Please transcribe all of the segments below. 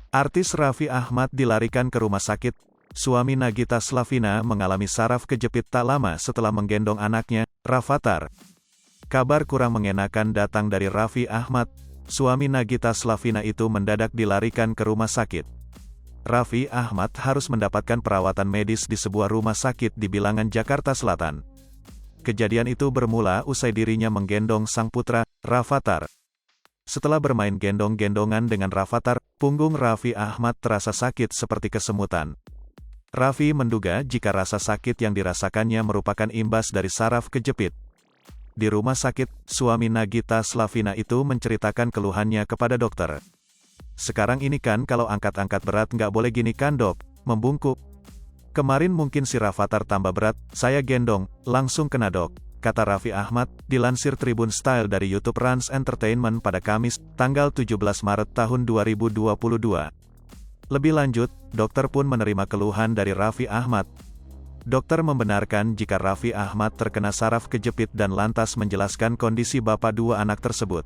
Artis Raffi Ahmad dilarikan ke rumah sakit. Suami Nagita Slavina mengalami saraf kejepit tak lama setelah menggendong anaknya, Rafathar. Kabar kurang mengenakan datang dari Raffi Ahmad. Suami Nagita Slavina itu mendadak dilarikan ke rumah sakit. Raffi Ahmad harus mendapatkan perawatan medis di sebuah rumah sakit di Bilangan, Jakarta Selatan. Kejadian itu bermula usai dirinya menggendong sang putra, Rafathar. Setelah bermain gendong-gendongan dengan Rafathar, punggung Raffi Ahmad terasa sakit seperti kesemutan. Raffi menduga jika rasa sakit yang dirasakannya merupakan imbas dari saraf kejepit. Di rumah sakit, suami Nagita Slavina itu menceritakan keluhannya kepada dokter. "Sekarang ini kan kalau angkat-angkat berat nggak boleh gini kan dok, membungkuk. Kemarin mungkin si Rafathar tambah berat, saya gendong, langsung kena dok," kata Raffi Ahmad, dilansir Tribun Style dari YouTube Rans Entertainment pada Kamis, tanggal 17 Maret tahun 2022. Lebih lanjut, dokter pun menerima keluhan dari Raffi Ahmad. Dokter membenarkan jika Raffi Ahmad terkena saraf kejepit dan lantas menjelaskan kondisi bapak dua anak tersebut.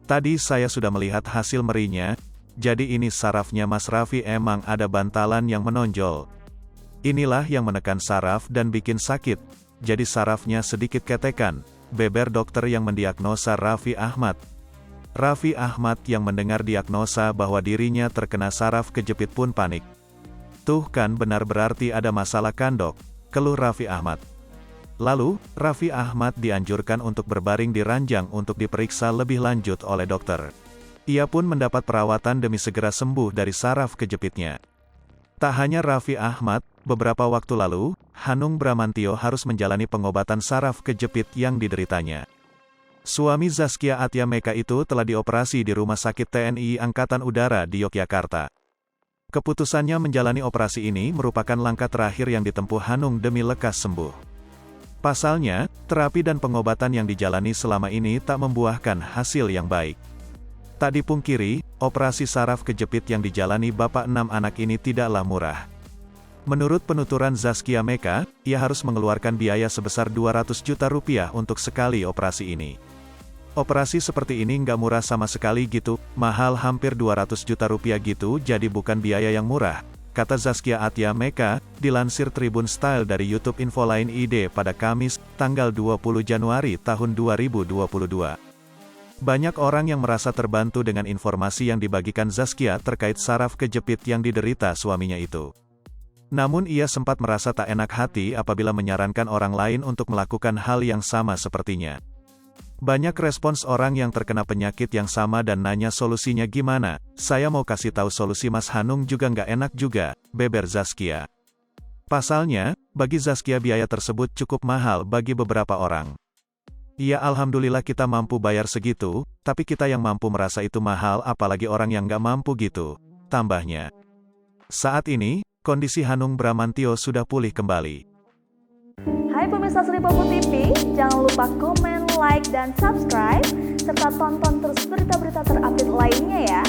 "Tadi saya sudah melihat hasil merinya, jadi ini sarafnya Mas Raffi emang ada bantalan yang menonjol. Inilah yang menekan saraf dan bikin sakit. Jadi sarafnya sedikit ketekan," beber dokter yang mendiagnosa Raffi Ahmad. Raffi Ahmad yang mendengar diagnosa bahwa dirinya terkena saraf kejepit pun panik. "Tuh kan benar berarti ada masalah kan dok?" keluh Raffi Ahmad. Lalu, Raffi Ahmad dianjurkan untuk berbaring di ranjang untuk diperiksa lebih lanjut oleh dokter. Ia pun mendapat perawatan demi segera sembuh dari saraf kejepitnya. Tak hanya Raffi Ahmad, beberapa waktu lalu, Hanung Bramantyo harus menjalani pengobatan saraf kejepit yang dideritanya. Suami Zaskia Atia Meka itu telah dioperasi di Rumah Sakit TNI Angkatan Udara di Yogyakarta. Keputusannya menjalani operasi ini merupakan langkah terakhir yang ditempuh Hanung demi lekas sembuh. Pasalnya, terapi dan pengobatan yang dijalani selama ini tak membuahkan hasil yang baik. Tak dipungkiri, operasi saraf kejepit yang dijalani bapak 6 anak ini tidaklah murah. Menurut penuturan Zaskia Meka, ia harus mengeluarkan biaya sebesar 200 juta rupiah untuk sekali operasi ini. "Operasi seperti ini nggak murah sama sekali gitu, mahal hampir 200 juta rupiah gitu, jadi bukan biaya yang murah," kata Zaskia Atia Meka, dilansir Tribun Style dari YouTube Infoline ID pada Kamis, tanggal 20 Januari tahun 2022. Banyak orang yang merasa terbantu dengan informasi yang dibagikan Zaskia terkait saraf kejepit yang diderita suaminya itu. Namun ia sempat merasa tak enak hati apabila menyarankan orang lain untuk melakukan hal yang sama sepertinya. Banyak respons orang yang terkena penyakit yang sama dan nanya solusinya gimana. "Saya mau kasih tahu solusi Mas Hanung juga nggak enak juga," beber Zaskia. Pasalnya, bagi Zaskia biaya tersebut cukup mahal bagi beberapa orang. "Ya alhamdulillah kita mampu bayar segitu, tapi kita yang mampu merasa itu mahal apalagi orang yang nggak mampu gitu," tambahnya. Saat ini, kondisi Hanung Bramantyo sudah pulih kembali. Hai pemirsa Sri Popo TV, jangan lupa komen, like, dan subscribe, serta tonton terus berita-berita terupdate lainnya ya.